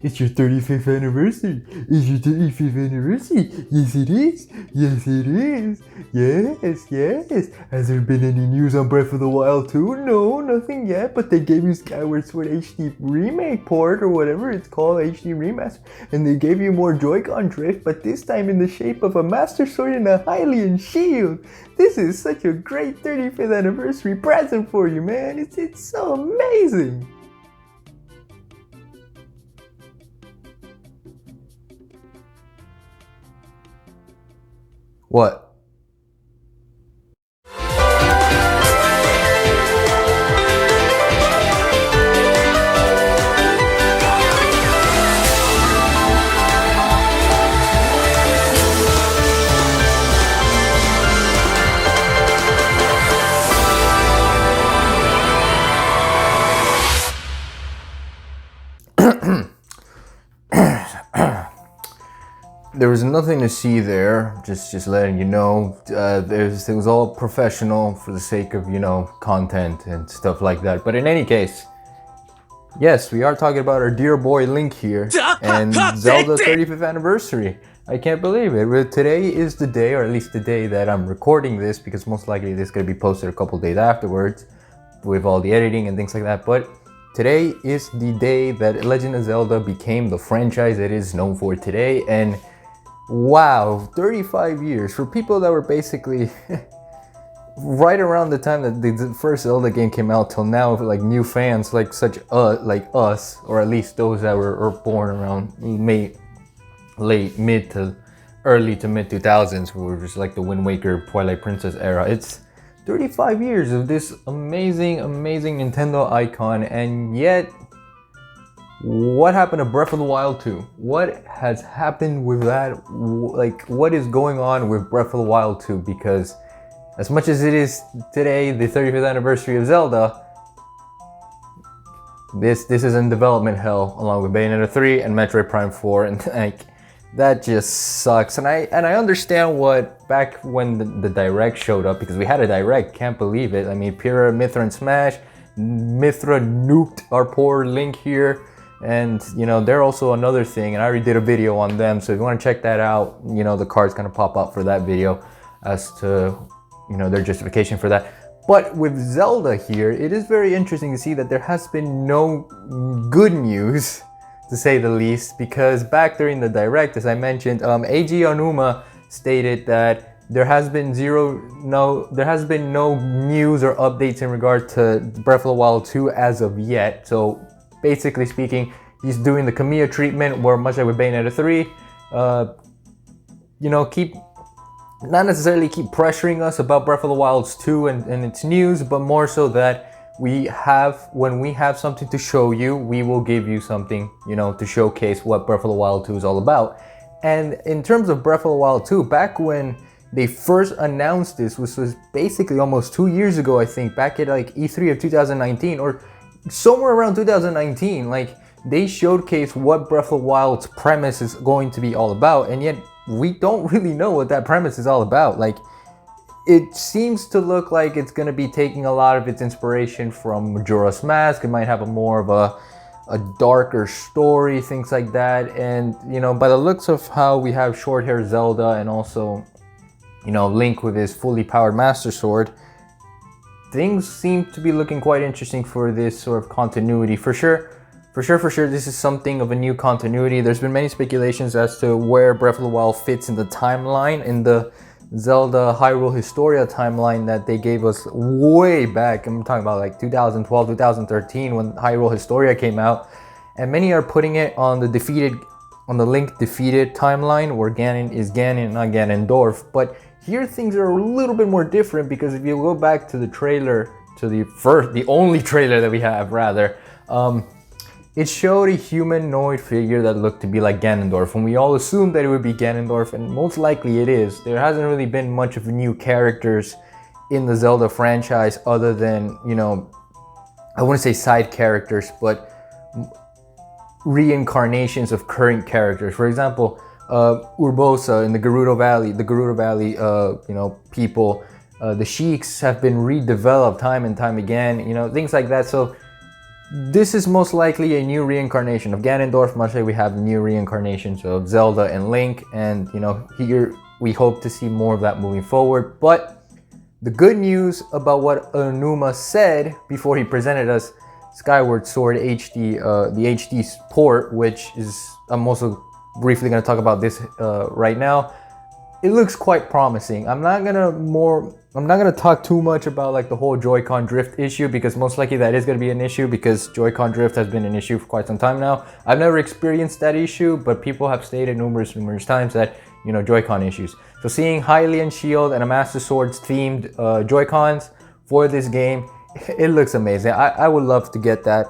it's your 35th anniversary. It's your 35th anniversary. Yes, it is. Yes, it is. Yes, yes. Has there been any news on Breath of the Wild 2? No, nothing yet, but they gave you Skyward Sword HD Remake port or whatever it's called, HD Remaster, and they gave you more Joy-Con drift, but this time in the shape of a Master Sword and a Hylian shield. This is such a great 35th anniversary present for you, man. It's so amazing. What? There was nothing to see there, just letting you know. It was all professional for the sake of, content and stuff like that. But in any case, yes, we are talking about our dear boy Link here and Zelda 35th anniversary. I can't believe it. Today is the day, or at least the day that I'm recording this, because most likely this is going to be posted a couple days afterwards with all the editing and things like that. But today is the day that Legend of Zelda became the franchise it is known for today. And wow, 35 years for people that were basically right around the time that the first Zelda game came out till now, like new fans like like us, or at least those that were born around early to mid 2000s, who were just like the Wind Waker, Twilight Princess era. It's 35 years of this amazing Nintendo icon, and yet what happened to Breath of the Wild 2? What has happened with that? Like, what is going on with Breath of the Wild 2? Because as much as it is today, the 35th anniversary of Zelda, this is in development hell, along with Bayonetta 3 and Metroid Prime 4, and like, that just sucks. And I understand what, back when the Direct showed up, because we had a Direct, can't believe it. I mean, Pyra, Mythra, and Smash, Mythra nuked our poor Link here. And they're also another thing, and I already did a video on them, so if you want to check that out, the card's gonna pop up for that video as to their justification for that. But with Zelda here, it is very interesting to see that there has been no good news, to say the least, because back during the Direct, as I mentioned, AG Onuma stated that there has been no news or updates in regard to Breath of the Wild 2 as of yet. So basically speaking, he's doing the Kamiya treatment, where much like with Bayonetta 3, not necessarily keep pressuring us about Breath of the Wild 2 and its news, but more so that when we have something to show you, we will give you something, to showcase what Breath of the Wild 2 is all about. And in terms of Breath of the Wild 2, back when they first announced this, which was basically almost 2 years ago, I think, back at like E3 of 2019, or somewhere around 2019, like, they showcased what Breath of the Wild's premise is going to be all about, and yet we don't really know what that premise is all about. Like, it seems to look like it's going to be taking a lot of its inspiration from Majora's Mask. It might have more of a darker story, things like that. And by the looks of how we have short-haired Zelda, and also Link with his fully powered Master Sword, things seem to be looking quite interesting for this sort of continuity. For sure, this is something of a new continuity. There's been many speculations as to where Breath of the Wild fits in the timeline, in the Zelda Hyrule Historia timeline that they gave us way back. I'm talking about like 2012, 2013, when Hyrule Historia came out. And many are putting it on the Link defeated timeline, where Ganon is Ganon, not Ganondorf. But here things are a little bit more different, because if you go back to the trailer, to the only trailer that we have, rather, it showed a humanoid figure that looked to be like Ganondorf, and we all assumed that it would be Ganondorf, and most likely it is. There hasn't really been much of new characters in the Zelda franchise, other than, I wouldn't say side characters, but reincarnations of current characters. For example, Urbosa in the Gerudo Valley, people, the Sheiks have been redeveloped time and time again, things like that. So this is most likely a new reincarnation of Ganondorf, much like we have new reincarnations of Zelda and Link, and you know, here we hope to see more of that moving forward. But the good news about what Onuma said before he presented us Skyward Sword HD, the HD port, which is, I'm also briefly going to talk about this right now. It looks quite promising. I'm not gonna talk too much about like the whole Joy-Con drift issue, because most likely that is gonna be an issue, because Joy-Con drift has been an issue for quite some time now. I've never experienced that issue, but people have stated numerous times that, you know, Joy-Con issues. So seeing Hylian Shield and a Master Swords themed Joy-Cons for this game, it looks amazing. I would love to get that,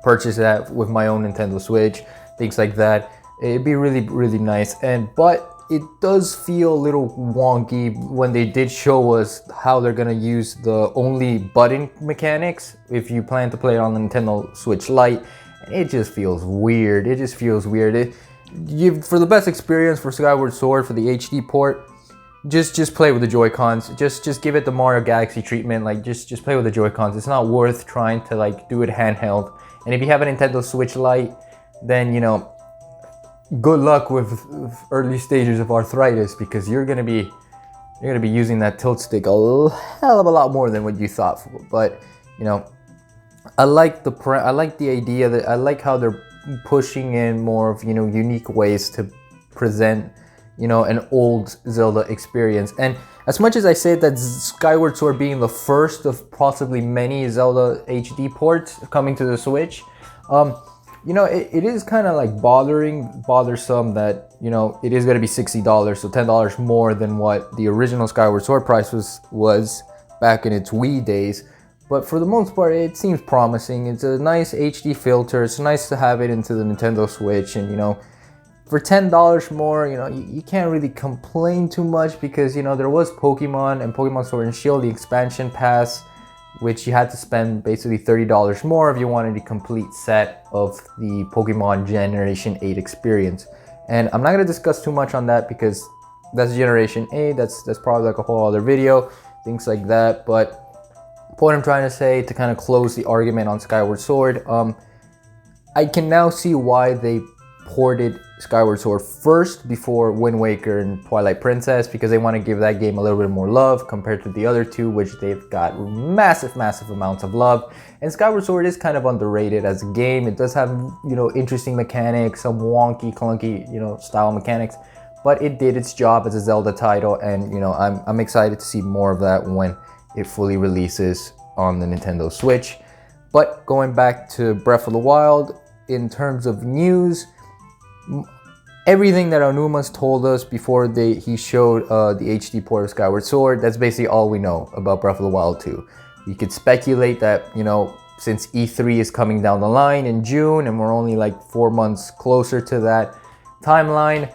purchase that with my own Nintendo Switch, things like that. It'd be really nice. But it does feel a little wonky when they did show us how they're gonna use the only button mechanics if you plan to play it on the Nintendo Switch Lite. It just feels weird. It just feels weird. For the best experience for Skyward Sword for the HD port, just play with the Joy-Cons. Just give it the Mario Galaxy treatment. Like just play with the Joy-Cons. It's not worth trying to like do it handheld. And if you have a Nintendo Switch Lite, then you know, good luck with early stages of arthritis, because you're gonna be using that tilt stick a hell of a lot more than what you thought. But you know, I like the idea that I like how they're pushing in more of, you know, unique ways to present, you know, an old Zelda experience. And as much as I said that Skyward Sword being the first of possibly many Zelda HD ports coming to the Switch, you know, it is kind of like bothersome that, you know, it is going to be $60, so $10 more than what the original Skyward Sword price was back in its Wii days. But for the most part, it seems promising. It's a nice HD filter. It's nice to have it into the Nintendo Switch, and you know, for $10 more, you know, you can't really complain too much, because you know, there was Pokemon and Pokemon Sword and Shield, the expansion pass, which you had to spend basically $30 more if you wanted a complete set of the Pokemon Generation 8 experience. And I'm not going to discuss too much on that, because that's Generation 8, that's probably like a whole other video, things like that. But what I'm trying to say, to kind of close the argument on Skyward Sword, I can now see why they ported Skyward Sword first before Wind Waker and Twilight Princess, because they want to give that game a little bit more love compared to the other two, which they've got massive amounts of love. And Skyward Sword is kind of underrated as a game. It does have, you know, interesting mechanics, some wonky, clunky, you know, style mechanics, but it did its job as a Zelda title, and you know, I'm excited to see more of that when it fully releases on the Nintendo Switch. But going back to Breath of the Wild, in terms of news, everything that Onuma's told us before he showed the HD port of Skyward Sword, that's basically all we know about Breath of the Wild 2. We could speculate that, you know, since E3 is coming down the line in June and we're only like 4 months closer to that timeline,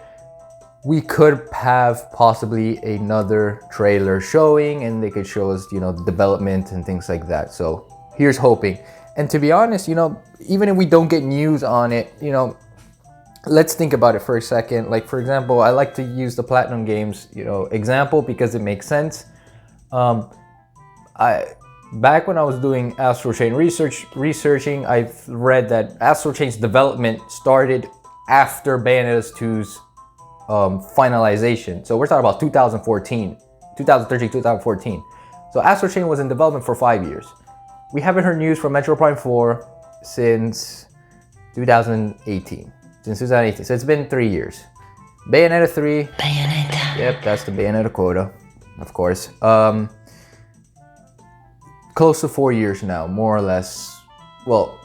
we could have possibly another trailer showing, and they could show us, you know, the development and things like that. So here's hoping. And to be honest, you know, even if we don't get news on it, you know, let's think about it for a second. Like, for example, I like to use the Platinum Games, you know, example, because it makes sense. Back when I was doing Astral Chain researching, I've read that Astral Chain's development started after Bayonetta 2's finalization. So we're talking about 2013, 2014. So Astral Chain was in development for 5 years. We haven't heard news from Metro Prime 4 since 2018. So it's been 3 years. Bayonetta 3. Bayonetta. Yep, that's the Bayonetta quota, of course. Close to 4 years now, more or less. Well,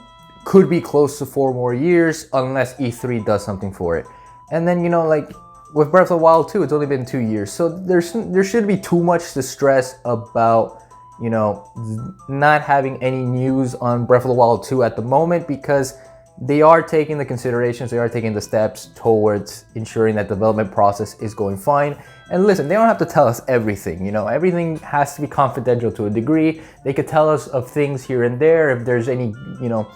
could be close to 4 more years unless E3 does something for it. And then, you know, like with Breath of the Wild 2, it's only been 2 years. So there shouldn't be too much to stress about, you know, not having any news on Breath of the Wild 2 at the moment, because they are taking the considerations, they are taking the steps towards ensuring that development process is going fine. And listen, they don't have to tell us everything, you know, everything has to be confidential to a degree. They could tell us of things here and there if there's any, you know,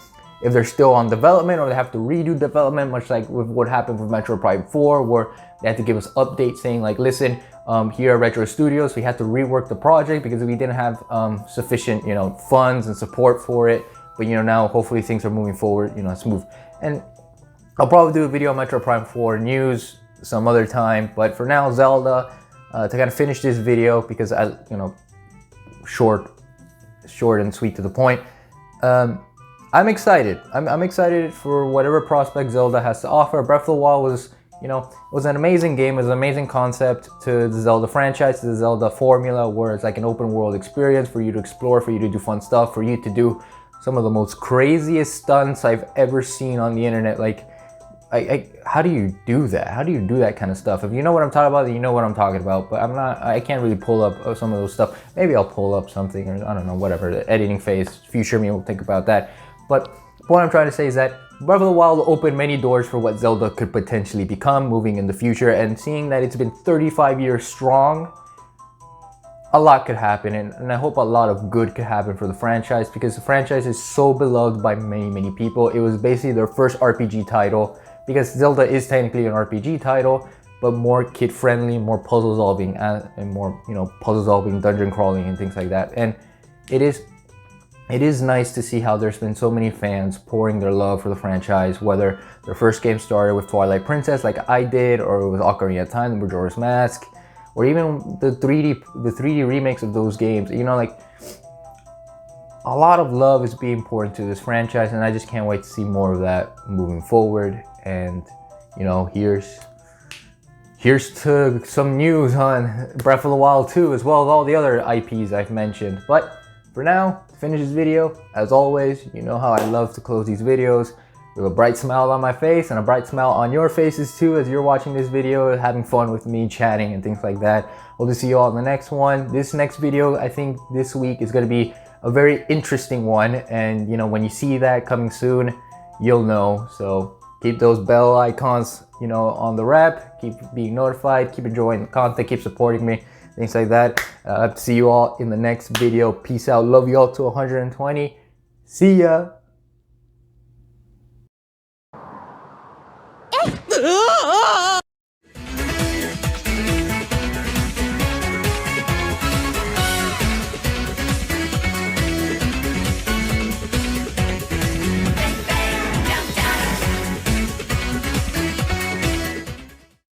if they're still on development or they have to redo development, much like with what happened with Metro Prime 4, where they had to give us updates saying like, listen, here at Retro Studios, we had to rework the project because we didn't have sufficient, you know, funds and support for it But you know, now hopefully things are moving forward, you know, smooth. And I'll probably do a video on Metro Prime 4 news some other time, but for now, Zelda, to kind of finish this video, because I, you know, short and sweet to the point. I'm excited. I'm excited for whatever prospect Zelda has to offer. Breath of the Wild was, you know, was an amazing game. It was an amazing concept to the Zelda franchise, to the Zelda formula, where it's like an open world experience for you to explore, for you to do fun stuff, for you to do some of the most craziest stunts I've ever seen on the internet. Like, how do you do that? How do you do that kind of stuff? If you know what I'm talking about, then you know what I'm talking about. But I can't really pull up some of those stuff. Maybe I'll pull up something, or I don't know, whatever. The editing phase, future me will think about that. But what I'm trying to say is that Breath of the Wild will open many doors for what Zelda could potentially become moving in the future. And seeing that it's been 35 years strong, a lot could happen. And I hope a lot of good could happen for the franchise, because the franchise is so beloved by many, many people. It was basically their first RPG title, because Zelda is technically an RPG title, but more kid-friendly, more puzzle-solving, and more, you know, puzzle-solving, dungeon crawling, and things like that. And it is nice to see how there's been so many fans pouring their love for the franchise, whether their first game started with Twilight Princess, like I did, or it was Ocarina of Time, the Majora's Mask, or even the 3D remakes of those games. You know, like, a lot of love is being poured into this franchise, and I just can't wait to see more of that moving forward. And, you know, here's to some news on Breath of the Wild 2, as well as all the other IPs I've mentioned. But for now, to finish this video, as always, you know how I love to close these videos with a bright smile on my face, and a bright smile on your faces too, as you're watching this video, having fun with me, chatting and things like that. Hope to see you all in the next one. This next video, I think this week, is going to be a very interesting one, and you know, when you see that coming soon, you'll know. So keep those bell icons, you know, on the rep, keep being notified, keep enjoying the content, keep supporting me, things like that. See you all in the next video. Peace out. Love you all to 120. See ya.